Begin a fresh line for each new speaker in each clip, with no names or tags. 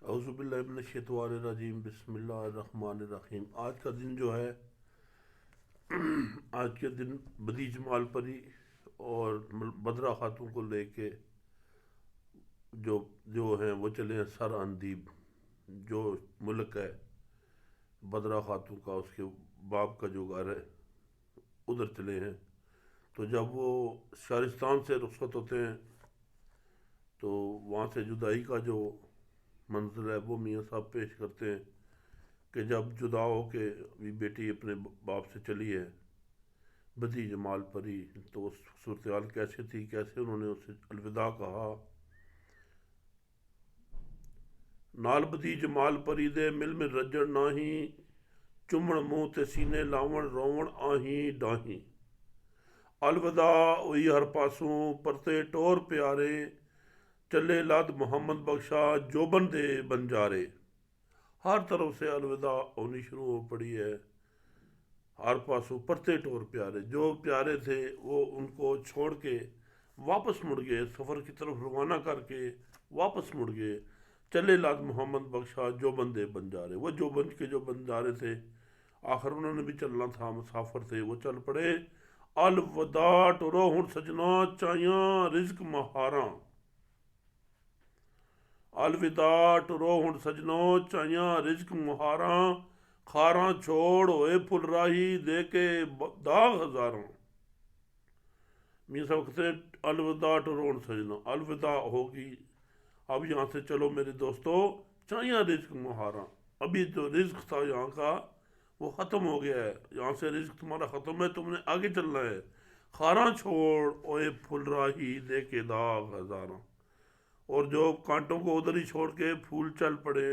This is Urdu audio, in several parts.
اعوذ باللہ من الشیطان الرجیم، بسم اللہ الرحمن الرحیم۔ آج کا دن جو ہے، آج کے دن بدی جمال پری اور بدرہ خاتون کو لے کے جو جو ہیں وہ چلے ہیں سر اندیب، جو ملک ہے بدرہ خاتون کا، اس کے باپ کا جو گھر ہے ادھر چلے ہیں۔ تو جب وہ شہرستان سے رخصت ہوتے ہیں تو وہاں سے جدائی کا جو منظر ہے وہ میاں صاحب پیش کرتے ہیں کہ جب جدا ہو کے بھی بیٹی اپنے باپ سے چلی ہے بدی جمال پری، تو اس صورتحال کیسے تھی، کیسے انہوں نے اسے الوداع کہا۔ نال بدی جمال پری دے مل میں رجڑ ناہی، چمڑ منہ تے سینے لاون روون آہیں ڈاہیں، الوداع ہوئی ہر پاسوں پرتے ٹور پیارے، چلے لد محمد بخشا جوبن دے بنجارے۔ ہر طرف سے الوداع ہونی شروع ہو پڑی ہے، ہر پاسوں پرتے ٹور پیارے، جو پیارے تھے وہ ان کو چھوڑ کے واپس مڑ گئے، سفر کی طرف روانہ کر کے واپس مڑ گئے۔ چلے لاد محمد بخشا جو بندے بنجارے، وہ جو بند کے جو بنجارے تھے آخر انہوں نے بھی چلنا تھا، مسافر تھے، وہ چل پڑے۔ الوداع ٹرو ہن سجنا چائیاں رزق مہاراں، الوداع ٹرو ہن سجنو چائیاں رزق مہاراں، خاراں چھوڑ ہوئے پھل راہی دے کے داغ ہزاراں۔ میاں صاحب کہتے ہیں الوداع ٹرو ہن سجنو، الوداع ہوگی، اب یہاں سے چلو میرے دوستو، چائیاں رزق مہاراں، ابھی جو رزق تھا یہاں کا وہ ختم ہو گیا ہے، یہاں سے رزق تمہارا ختم ہے، تم نے آگے چلنا ہے۔ خاراں چھوڑ اوئے پھل راہی دے کے داغ ہزاراں، اور جو کانٹوں کو ادھر ہی چھوڑ کے پھول چل پڑے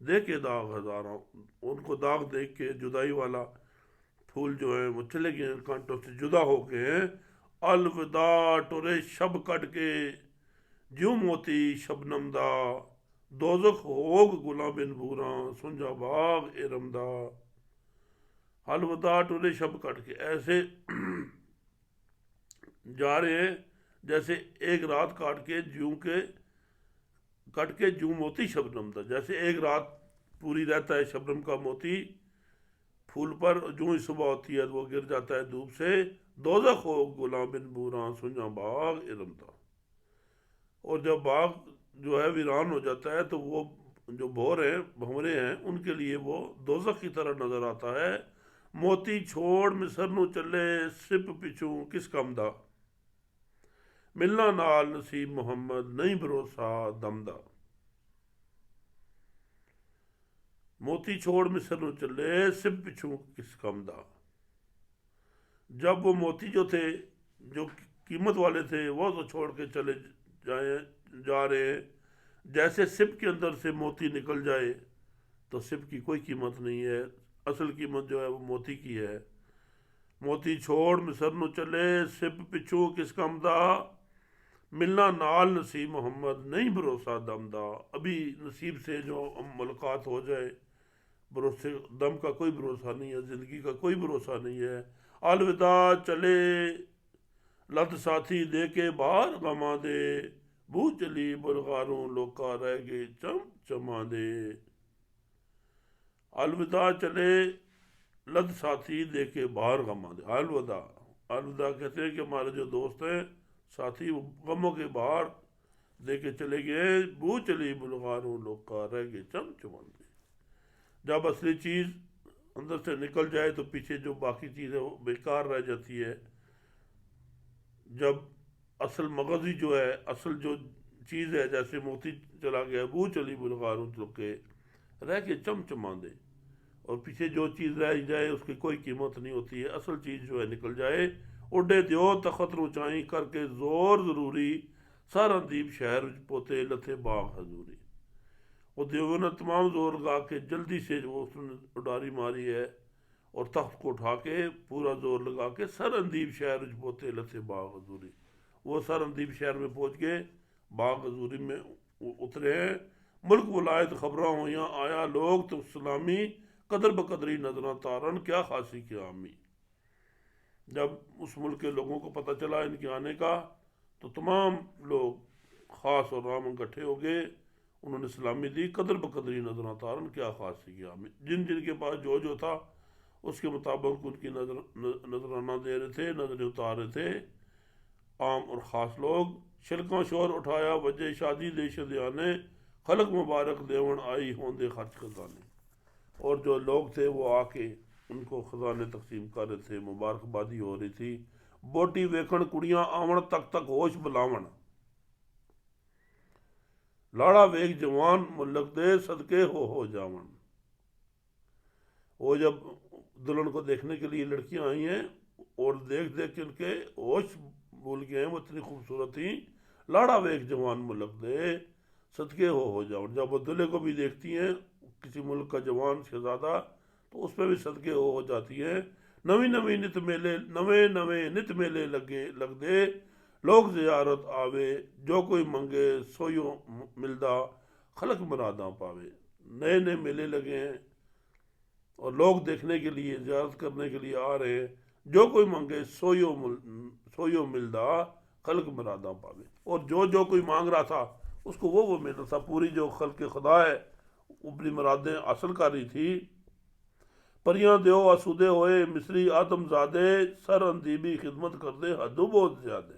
دے کے داغ ہزاراں، ان کو داغ دیکھ کے جدائی والا پھول جو ہیں وہ چلے گئے ہیں، کانٹوں سے جدا ہو گئے ہیں۔ الوداع ٹرے شب کٹ کے جیوں موتی شبنم دا، دوزخ ہوگ گلاں بن بوراں سنجا باغ ارم دا۔ الوداع ٹرے شب کٹ کے، ایسے جا رہے ہیں جیسے ایک رات کٹ کے جوں موتی شبنم تھا، جیسے ایک رات پوری رہتا ہے شبنم کا موتی پھول پر، جو ہی صبح ہوتی ہے وہ گر جاتا ہے دھوپ سے۔ دوزخ ہو غلام بن بوراں سنجا باغ ارم تھا، اور جب باغ جو ہے ویران ہو جاتا ہے تو وہ جو بھنورے ہیں ان کے لیے وہ دوزخ کی طرح نظر آتا ہے۔ موتی چھوڑ مصر نو چلے سپ پچھوں کس کم دا، ملنا نال نصیب محمد نہیں بھروسہ دم دا۔ موتی چھوڑ مصر نو چلے سپ پچھوں کس کم دا، جب وہ موتی جو تھے جو قیمت والے تھے وہ تو چھوڑ کے چلے جا رہے ہیں، جیسے سپ کے اندر سے موتی نکل جائے تو سپ کی کوئی قیمت نہیں ہے، اصل قیمت جو ہے وہ موتی کی ہے۔ موتی چھوڑ مصر نو چلے سپ پچھوں کس کم دا، ملنا نال نصیب محمد نہیں بھروسہ دم دا، ابھی نصیب سے جو ملاقات ہو جائے، بھروسے دم کا کوئی بھروسہ نہیں ہے، زندگی کا کوئی بھروسہ نہیں ہے۔ الوداع چلے لت ساتھی دے کے باہر غماں دے، بو چلی بلغاروں لوکا رہ گئے چم چماں دے۔ الوداع چلے لد ساتھی دے کے باہر غماں دے، الوداع کہتے ہیں کہ ہمارے جو دوست ہیں ساتھی، وہ غموں کے باہر دے کے چلے گئے، بو چلی بلغاروں لوکا رہ گئے چم چماں دے۔ جب اصلی چیز اندر سے نکل جائے تو پیچھے جو باقی چیز ہے وہ بیکار رہ جاتی ہے۔ جب اصل مغزی جو ہے، اصل جو چیز ہے، جیسے موتی چلا گیا، بو چلی بلغاروں لوکے رہ کے چم چماں دے، اور پیچھے جو چیز رہ جائے اس کی کوئی قیمت نہیں ہوتی ہے، اصل چیز جو ہے نکل جائے۔ اڈے دیو تخت روچائیں کر کے زور ضروری، سر اندیب شہر پوتے لتھے باغ حضوری۔ وہ دیو نے تمام زور لگا کے جلدی سے وہ اس نے اڈاری ماری ہے، اور تخت کو اٹھا کے پورا زور لگا کے سر اندیب شہر پوتے لتھے باغ حضوری، وہ سر اندیب شہر میں پہنچ کے باغ حضوری میں اترے ہیں۔ ملک ولایت خبراں ہویاں آیا لوگ تو سلامی، قدر بقدری نظراں تارن کیا خاصی کیا امی۔ جب اس ملک کے لوگوں کو پتہ چلا ان کے آنے کا تو تمام لوگ خاص اور عام اکٹھے ہو گئے، انہوں نے سلامی دی، قدر بقدری نظر اتارن، کیا خاص کیا، جن جن کے پاس جو تھا اس کے مطابق ان کی نظرانہ دے رہے تھے، نظریں اتار رہے تھے۔ عام اور خاص لوگ شلکاں شور اٹھایا وجہ شادی دے شدیانے، خلق مبارک دیون آئی ہوندے خرچ خزانے۔ اور جو لوگ تھے وہ آ کے ان کو خزانے تقسیم کر رہے تھے، مبارکبادی ہو رہی تھی۔ بوٹی ویکھن کڑیاں آون تک تک ہوش بلاون، لاڑا ویکھ جوان ملک دے صدقے ہو جاون۔ وہ جب دلہن کو دیکھنے کے لیے لڑکیاں آئی ہیں اور دیکھ دیکھ کے ان کے ہوش بھول گئے ہیں، وہ اتنی خوبصورت تھیں۔ لاڑا ویکھ جوان ملک دے صدقے ہو جاون، جب وہ دلہے کو بھی دیکھتی ہیں کسی ملک کا جوان شہزادہ تو اس پہ بھی صدقے ہو جاتی ہیں۔ نویں نویں نت میلے لگ دے، لوگ زیارت آوے، جو کوئی منگے سویوں ملدا، خلق مراداں پاوے۔ نئے نئے میلے لگے ہیں اور لوگ دیکھنے کے لیے، زیارت کرنے کے لیے آ رہے ہیں، جو کوئی منگے سویوں ملدا، خلق مراداں پاوے۔ اور جو کوئی مانگ رہا تھا اس کو وہ مل رہا تھا، پوری جو خلق خدا ہے اپنی مرادیں حاصل کر رہی تھی۔ پریاں دیو آسودے ہوئے، مصری آدم زادے، سر اندیبی خدمت کر دے، حدو بہت زیادہ۔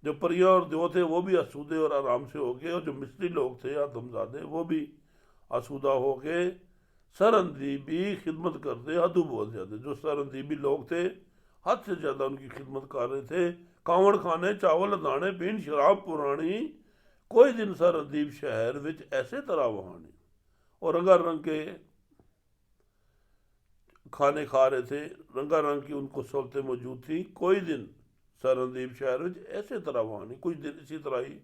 جو پریاں اور دیو تھے وہ بھی آسودے اور آرام سے ہو گئے، اور جو مصری لوگ تھے آدم زادے وہ بھی آسودہ ہو گئے۔ سر اندیبی خدمت کر دے، حدو بہت زیادہ۔ جو سر اندیبی لوگ تھے حد سے زیادہ ان کی خدمت کر رہے تھے۔ کاوڑ کھانے چاول دانے پین شراب پرانی، کوئی دن سر اندیب شہر وچ ایسے طرح وہانی۔ اور رنگا رنگ کے کھانے کھا رہے تھے، رنگا رنگ کی ان کو سہولتیں موجود تھیں۔ کوئی دن سر اندیب شہر وچ ایسے طرح وہانی، کچھ دن اسی طرح ہی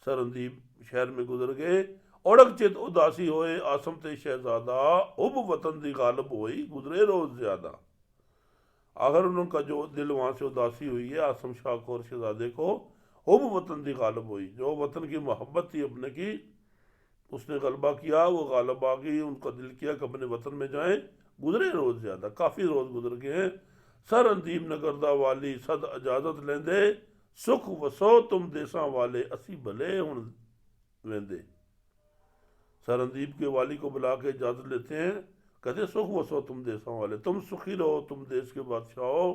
سر اندیب شہر میں گزر گئے۔ اڑک چت اداسی ہوئے آسم تے شہزادہ، حب وطن دی غالب ہوئی گزرے روز زیادہ۔ آخر ان کا جو دل وہاں سے اداسی ہوئی ہے آسم شاہ کو اور شہزادے کو، حب وطن دی غالب ہوئی، جو وطن کی محبت تھی اپنے کی اس نے غلبہ کیا، وہ غالب آ گئی، ان کا دل کیا کہ اپنے وطن میں جائیں۔ گزرے روز زیادہ، کافی روز گزر گئے ہیں۔ سر اندیب نگردہ والی صد اجازت لیندے، سکھ وسو تم دیساں والے اسی بھلے ہن ویندے۔ سر اندیب کے والی کو بلا کے اجازت لیتے ہیں، کہتے سکھ وسو تم دیساں والے، تم سکھی رہو تم دیس کے بادشاہ ہو،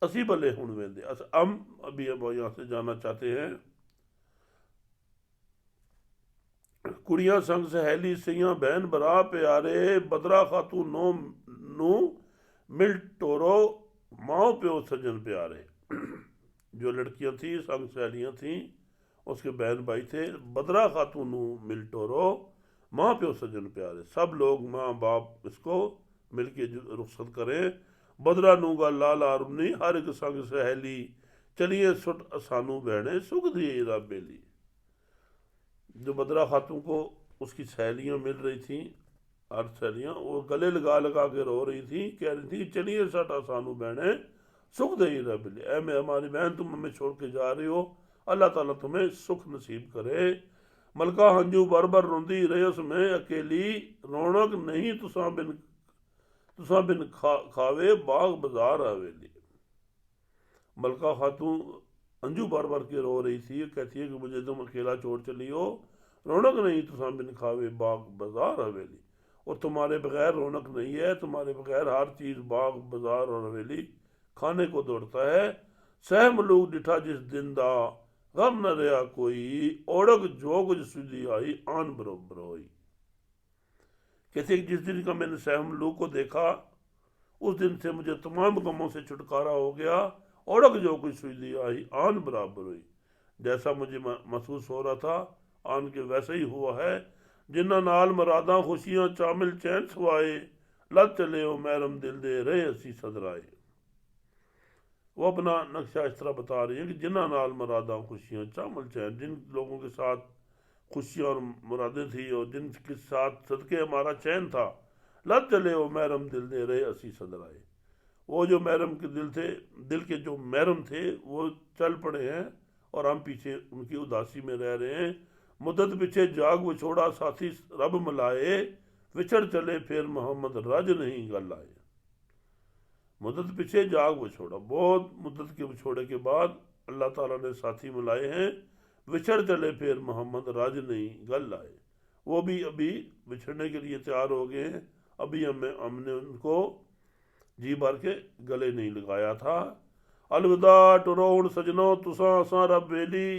اسی بھلے ہن ویندے۔ ہم ابھی یہاں سے جانا چاہتے ہیں۔ کڑیاں سنگ سہیلی سیاں بہن برا پیارے، بدرا خاتون نو مل ٹورو، ماؤ پیو سجن پیارے۔ جو لڑکیاں تھیں سنگ سہیلیاں تھیں، اس کے بہن بھائی تھے۔ بدرا خاتون نو مل ٹورو، ماں پیو سجن پیارے، سب لوگ ماں باپ اس کو مل کے رخصت کریں۔ بدرا نونگا لالا رنی، ہر ایک سنگ سہیلی، چلیے سٹ اسانو بہنے، سکھ دیے رب بیلی۔ جو بدرا خاتون کو اس کی سہیلیاں مل رہی تھیں، ہر سہیلیاں، وہ گلے لگا کے رو رہی تھیں، کہہ رہی تھیں چلیے سٹ اسانو بہنے، سکھ دئی رب بیلی۔ اے میں ہماری بہن تم ہمیں چھوڑ کے جا رہی ہو، اللہ تعالیٰ تمہیں سکھ نصیب کرے۔ ملکہ ہنجو بر بر روندی رہیس میں اکیلی، رونق نہیں تساں بن کھاوے باغ بازار حویلی۔ ملکہ خاتون ہنجو بر بر کے رو رہی تھی، کہتی ہے کہ مجھے تم اکیلا چھوڑ چلی ہو، رونق نہیں تساں بن کھاوے باغ بازار حویلی، اور تمہارے بغیر رونق نہیں ہے، تمہارے بغیر ہر چیز باغ بازار اور حویلی کھانے کو دوڑتا ہے۔ سہ ملوک ڈٹھا جس دن دا، غم نہ رہا کوئی، اوڑک جو کچھ سدھی آئی آن بروبر ہوئی۔ کہتے ہیں کہ جس دن کا میں نے سہ ملوک کو دیکھا اس دن سے مجھے تمام غموں سے چھٹکارا ہو گیا، اوڑک جو کچھ سدھی آئی آن برابر ہوئی۔ جیسا مجھے محسوس ہو رہا تھا آن کے ویسا ہی ہوا ہے۔ جنہ نال مراداں خوشیاں چامل چین سوائے، لد چلے او محرم دل دے رہے اسی صدرائے۔ وہ اپنا نقشہ اس طرح بتا رہی ہیں کہ جنہ نال مراداں خوشیاں چامل چین، جن لوگوں کے ساتھ خوشیاں اور مرادیں تھیں اور جن کے ساتھ صدقے ہمارا چین تھا، لد چلے او محرم دل دے رہے اسی صدرائے۔ وہ جو محرم کے دل کے جو محرم تھے وہ چل پڑے ہیں اور ہم پیچھے ان کی اداسی میں رہ رہے ہیں۔ مدت پیچھے جاگ وہ چھوڑا ساتھی رب ملائے، وچھڑ چلے پھر محمد رج نہیں گل آئے۔ مدت پیچھے جاگ وہ چھوڑا، بہت مدت کے چھوڑے کے بعد اللہ تعالیٰ نے ساتھی ملائے ہیں، بچھڑ چلے پھر محمد راج نہیں گل لائے، وہ بھی ابھی بچھڑنے کے لیے تیار ہو گئے ہیں، ابھی ہم نے ان کو جی بھر کے گلے نہیں لگایا تھا۔ الوداع ٹروڑ سجنو تساں اساں رب ویلی،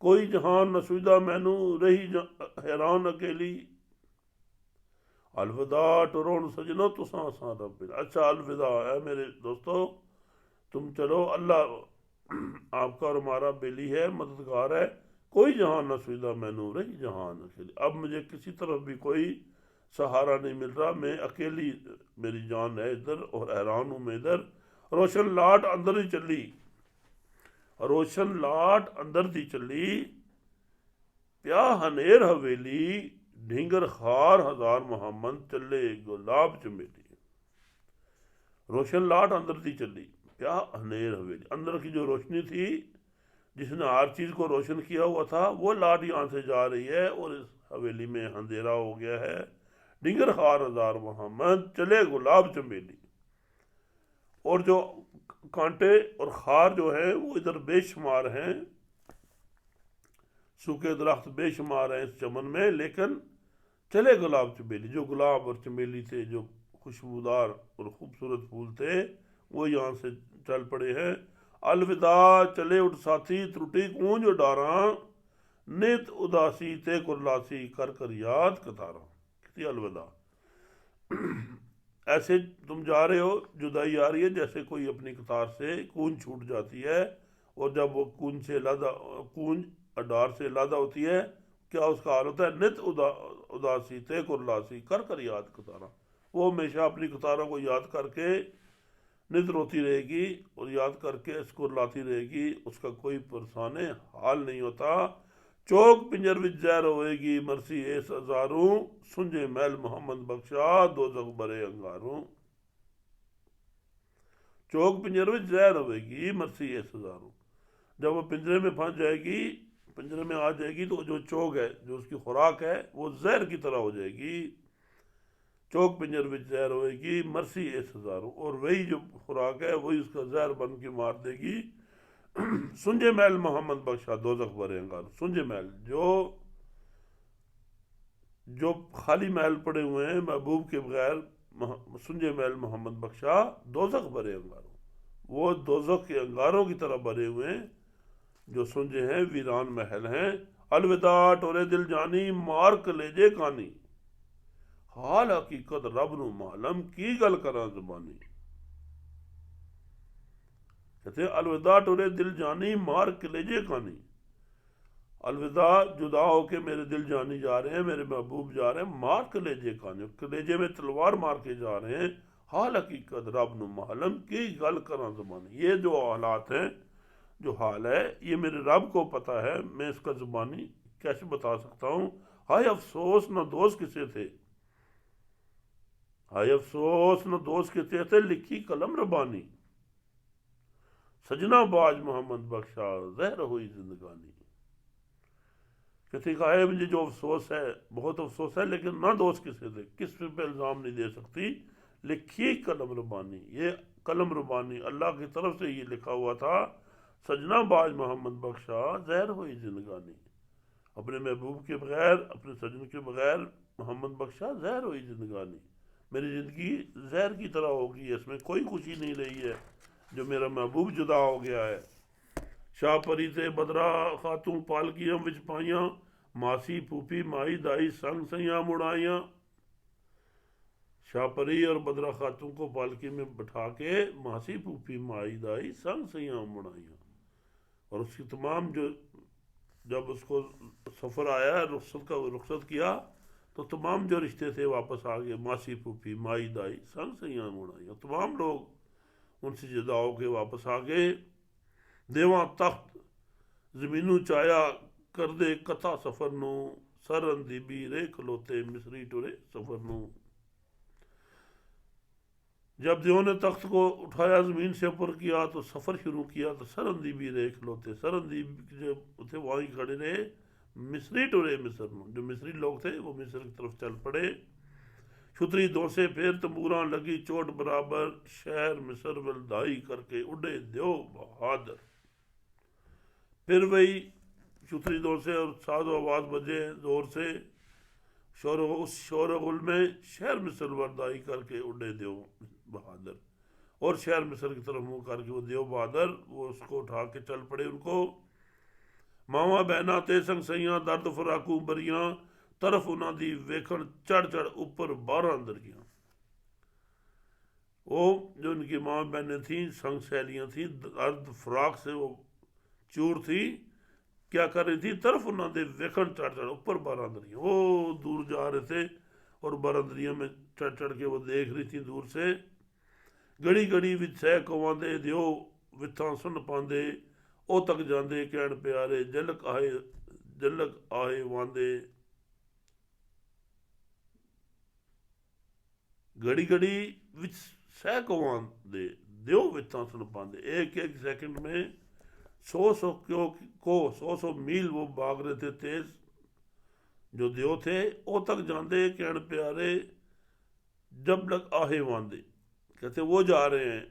کوئی جہان نسودہ مینو رہی حیران اکیلی۔ الوداع ٹروڑ سجنو تساں اساں رب ویلی، اچھا الوداع ہے میرے دوستو، تم چلو، اللہ آپ کا اور ہمارا بیلی ہے، مددگار ہے، کوئی جہان نہ سویدہ میں نو رہی جہان اکیلی، اب مجھے کسی طرف بھی کوئی سہارا نہیں مل رہا، میں اکیلی، میری جان ہے ادھر اور حیران ہوں میں ادھر۔ روشن لاٹ اندر ہی چلی، روشن لاٹ اندر دی چلی، پیا ہنیر حویلی، ڈھینگر خار ہزار محمد چلے گلاب چمیلی۔ روشن لاٹ اندر دی چلی، پیا ہنیر حویلی، اندر کی جو روشنی تھی جس نے ہر چیز کو روشن کیا ہوا تھا، وہ لاٹ یہاں سے جا رہی ہے اور اس حویلی میں اندھیرا ہو گیا ہے۔ ڈنگر خار ہزار محمد چلے گلاب چمیلی، اور جو کانٹے اور خار جو ہیں وہ ادھر بے شمار ہیں، سوکھے درخت بے شمار ہیں اس چمن میں، لیکن چلے گلاب چمیلی، جو گلاب اور چمیلی تھے، جو خوشبودار اور خوبصورت پھول تھے، وہ یہاں سے چل پڑے ہیں۔ الوداع چلے اٹھ ساتھی ترٹی کونج ڈاراں، نت اداسی تے کرلاسی کر کر یاد کتاراں۔ کہتی الوداع، ایسے تم جا رہے ہو، جدائی آ رہی ہے جیسے کوئی اپنی قطار سے کونج چھوٹ جاتی ہے، اور جب وہ کونج سے کونج ڈار سے علادہ ہوتی ہے، کیا اس کا حال ہوتا ہے؟ نت اداسی تے کرلاسی کر کر یاد کتاراں، وہ ہمیشہ اپنی قطاروں کو یاد کر کے نت روتی رہے گی اور یاد کر کے اس کو لاتی رہے گی، اس کا کوئی پرسان حال نہیں ہوتا۔ چوک پنجر وچ زہر ہوئے گی مرسی ایس ہزاروں، سنجے محل محمد بخشا دوزخ برے انگاروں۔ چوک پنجر وچ زہر ہوئے گی مرسی ایس ہزاروں، جب وہ پنجرے میں پھنس جائے گی، پنجرے میں آ جائے گی، تو جو چوک ہے، جو اس کی خوراک ہے، وہ زہر کی طرح ہو جائے گی۔ چوک پنجر وچ زہر ہوئے گی مرسی ایس ہزاروں، اور وہی جو خوراک ہے وہی اس کا زہر بن کے مار دے گی۔ سنجے محل محمد بخشا دوزخ برے انگار، سنجے محل جو خالی محل پڑے ہوئے ہیں محبوب کے بغیر، سنجے محل محمد بخشا دوزخ برے انگاروں، وہ دوزخ کے انگاروں کی طرح بھرے ہوئے ہیں جو سنجے ہیں، ویران محل ہیں۔ الوداع ٹورے دل جانی مار کلیجے کانی، حال حقیقت رب نو معلوم کی گل کراں زبانی۔ کہتے ہیں الوداع ٹورے دل جانی مار کلیجے کانی، الوداع جدا ہو کے میرے دل جانی جا رہے ہیں، میرے محبوب جا رہے ہیں، مار کلیجے کانی، کلیجے میں تلوار مار کے جا رہے ہیں، حال حقیقت رب نو معلوم کی گل کراں زبانی۔ یہ جو حالات ہیں، جو حال ہے، یہ میرے رب کو پتہ ہے، میں اس کا زبانی کیسے بتا سکتا ہوں؟ ہائے افسوس نہ دوست کسے تھے، ہائے افسوس نہ دوست کسے تھے، لکھی قلم ربانی، سجنا باج محمد بخشا زہر ہوئی زندگانی۔ کہتے کہ مجھے جو افسوس ہے، بہت افسوس ہے، لیکن نہ دوست کسے تھے، کس پہ الزام نہیں دے سکتی، لکھی قلم ربانی، یہ قلم ربانی اللہ کی طرف سے یہ لکھا ہوا تھا، سجنا باج محمد بخشا زہر ہوئی زندگانی، اپنے محبوب کے بغیر، اپنے سجن کے بغیر محمد بخشا زہر ہوئی زندگانی، میری زندگی زہر کی طرح ہوگی، اس میں کوئی خوشی نہیں رہی ہے جو میرا محبوب جدا ہو گیا ہے۔ شاہ پری تے بدرا خاتون پالکیاں وچ پائیاں، ماسی پھوپھی مائی دائی سنگ سیاں مڑائیاں۔ شاہ پری اور بدرا خاتون کو پالکی میں بٹھا کے ماسی پھوپھی مائی دائی سنگ سیاں مڑائیاں، اور اس کی تمام جب اس کو سفر آیا رخصت کیا، تو تمام جو رشتے تھے واپس آ گئے، ماسی پھوپھی مائی دائی سنگ سیاں مڑائیاں، تمام لوگ ان سے جدا ہو کے واپس آ گئے۔ دیواں تخت زمینوں چایا کر دے کتھا سفر نو، سر اندی بھی رے کھلوتے مصری ٹورے سفر نو۔ جب دیو نے تخت کو اٹھایا زمین سے اوپر کیا تو سفر شروع کیا، تو سر اندی بھی رے کھلوتے، سر اندی جو تھے وہیں کھڑے رہے، مصری ٹورے مصر نو، جو مصری لوگ تھے وہ مصر کی طرف چل پڑے۔ چھتری دو سے پھر تمبوراں لگی چوٹ برابر، شہر مصر ولدائی کر کے اڈے دیو بہادر۔ پھر وہی چوتری دور سے اور ساز و آواز بجے زور سے، اس شور و غل میں شہر مصر وردائی کر کے اڈے دیو بہادر، اور شہر مصر کی طرف منہ کر کے وہ دیو بہادر وہ اس کو اٹھا کے چل پڑے ان کو۔ ماواں بہنا تے سنگ سیاں درد فراقوں بریاں، طرف انہاں دی ویکھن چڑھ چڑھ اوپر 12 درجیاں۔ وہ جو ان کی ماں بہنیں تھیں سنگ سہیلیاں تھیں، درد فراق سے وہ چور تھی، کیا کر رہی تھی؟ طرف انہاں دے ویکھن چڑھ چڑھ اوپر 12 درجیاں، وہ دور جا رہے تھے اور 12 درجیاں میں چڑھ چڑھ کے وہ دیکھ رہی تھی دور سے۔ گڑی گڑی وچ سہ کواندے دیو وتھاں سن پاندے، او تک جاندے کہن پیارے جلک آئے واندے۔ گھڑی گھڑی وچ سہ کواندے دیو وتھاں سن پاندے، ایک ایک سیکنڈ میں 100 میل وہ بھاگ رہے تھے تیز جو دیو تھے، او تک جاندے کہن پیارے جب لگ آہے واندے، کہتے وہ جا رہے ہیں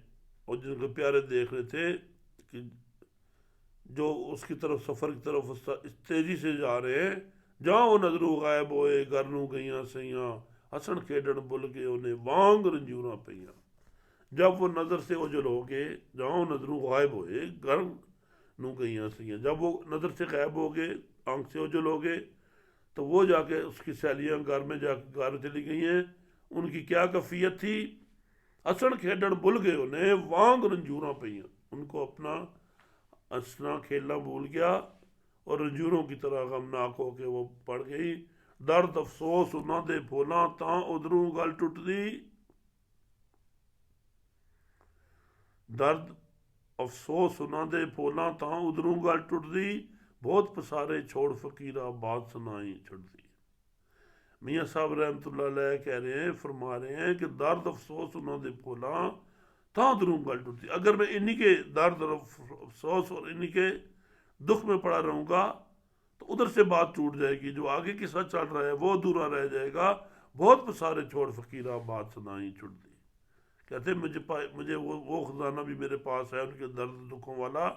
اور جن کو پیارے دیکھ رہے تھے کہ جو اس کی طرف سفر کی طرف اس تیزی سے جا رہے ہیں، جہاں وہ نظروں غائب ہوئے گھر نوں گئیاں سیاں، ہسن کھیڈن بل کے انہیں وانگ رنجوراں پئیاں۔ جب وہ نظر سے اوجل ہو گئے، جہاں وہ نظروں غائب ہوئے گھر نوں گئیاں سیاں، جب وہ نظر سے غائب ہو گئے، آنکھ سے اوجل ہو گئے، تو وہ جا کے اس کی سہیلیاں گھر میں جا کے گھر چلی گئی ہیں۔ ان کی کیا کیفیت تھی؟ ہسن کھیڈن بھول گئے انہیں وانگ رنجوراں پئیاں، ان کو اپنا ہنسنا کھیلنا بھول گیا اور رنجوروں کی طرح غمناک ہو کے وہ پڑ گئی۔ درد افسوس انہاں دے پھولاں تاں ادھروں گل ٹٹ دی، درد افسوس انہاں دے پھولاں تاں ادھروں گل ٹٹ دی، بہت پسارے چھوڑ فقیرہ بات سنائی چھڑ دی۔ میاں صاحب رحمۃ اللہ علیہ کہہ رہے ہیں، فرما رہے ہیں کہ درد افسوس انہاں دے پھولاں تاں ادھروں گل ٹٹ دی، اگر میں انہی کے درد اور افسوس اور انہی کے دکھ میں پڑا رہوں گا تو ادھر سے بات ٹوٹ جائے گی، جو آگے قصہ چل رہا ہے وہ ادھورا رہ جائے گا۔ بہت پسارے چھوڑ فقیرہ بات سنائی چھڑ دی، کہتے مجھے وہ خزانہ بھی میرے پاس ہے ان کے درد دکھوں والا،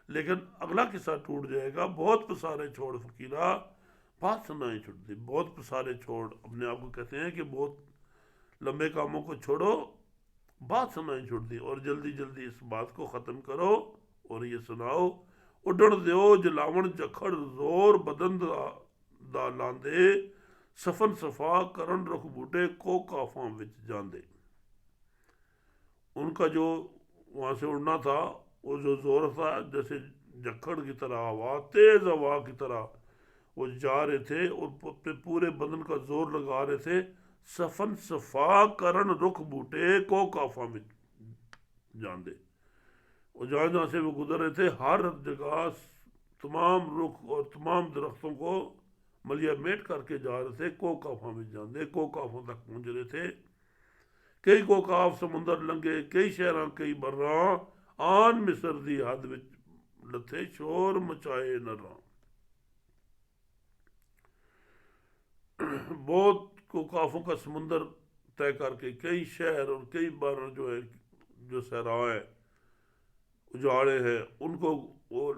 لیکن اگلا قصہ ٹوٹ جائے گا۔ بہت پسارے چھوڑ فقیرہ بات سنائی چھڑ دی، بہت پسارے چھوڑ اپنے آپ کو کہتے ہیں کہ بہت لمبے کاموں کو چھوڑو، بات سنائی چھڑ دی، اور جلدی جلدی اس بات کو ختم کرو اور یہ سناؤ۔ اڈن دیو جلاون جکھڑ زور بدن دا لاندے، سفن صفا کرن رخ بوٹے کو کافاں وچ جاندے۔ ان کا جو وہاں سے اڑنا تھا وہ جو زور تھا جیسے جکھڑ کی طرح ہوا، تیز ہوا کی طرح وہ جا رہے تھے اور پورے بدن کا زور لگا رہے تھے۔ سفن صفا کرن رخ بوٹے کو کافاں وچ جاندے، اور جہاں جہاں سے وہ گزر رہے تھے ہر جگہ تمام رخ اور تمام درختوں کو ملیا میٹ کر کے جا رہے تھے۔ کو کافاں میں جاندے، کو کافوں تک پہنچ رہے تھے۔ کئی کو کاف سمندر لنگے، کئی شہراں کئی براں، آن مصر دی حد وچ لتھے شور مچائے نراں۔ بہت کو کافوں کا سمندر طے کر کے کئی شہر اور کئی بر جو ہے جو صحرائیں اجاڑے ہیں ان کو وہ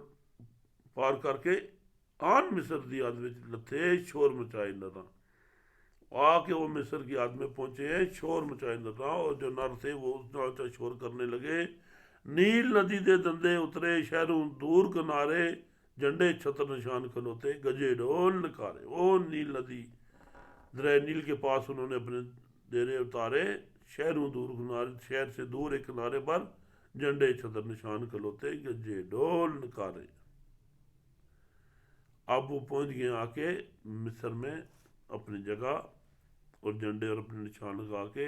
پار کر کے آن مصر دی حد وچ لتھے شور مچائے نراں، آ کے وہ مصر کی حد میں پہنچے ہیں، شور مچائے نراں، اور جو نر تھے وہ اس نال شور کرنے لگے۔ نیل ندی دے دندے اترے شہروں دور کنارے، جھنڈے چھتر نشان کھلوتے گجے ڈول نکارے۔ وہ نیل ندی دریا نیل کے پاس انہوں نے اپنے ڈیرے اتارے، شہروں دور کنارے، شہر سے دور ایک کنارے پر جھنڈے چھتر نشان کھلوتے گجے ڈول نکارے۔ اب وہ پہنچ گئے آ کے مصر میں اپنی جگہ اور جھنڈے اور اپنے نشان لگا کے،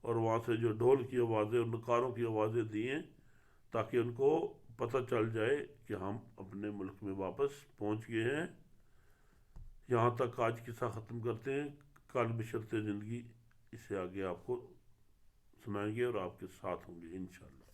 اور وہاں سے جو ڈھول کی آوازیں اور نکاروں کی آوازیں دیں تاکہ ان کو پتہ چل جائے کہ ہم اپنے ملک میں واپس پہنچ گئے ہیں۔ یہاں تک آج قصہ ختم کرتے ہیں، کل بشرط زندگی اسے آگے آپ کو سنائیں گے اور آپ کے ساتھ ہوں گے انشاءاللہ۔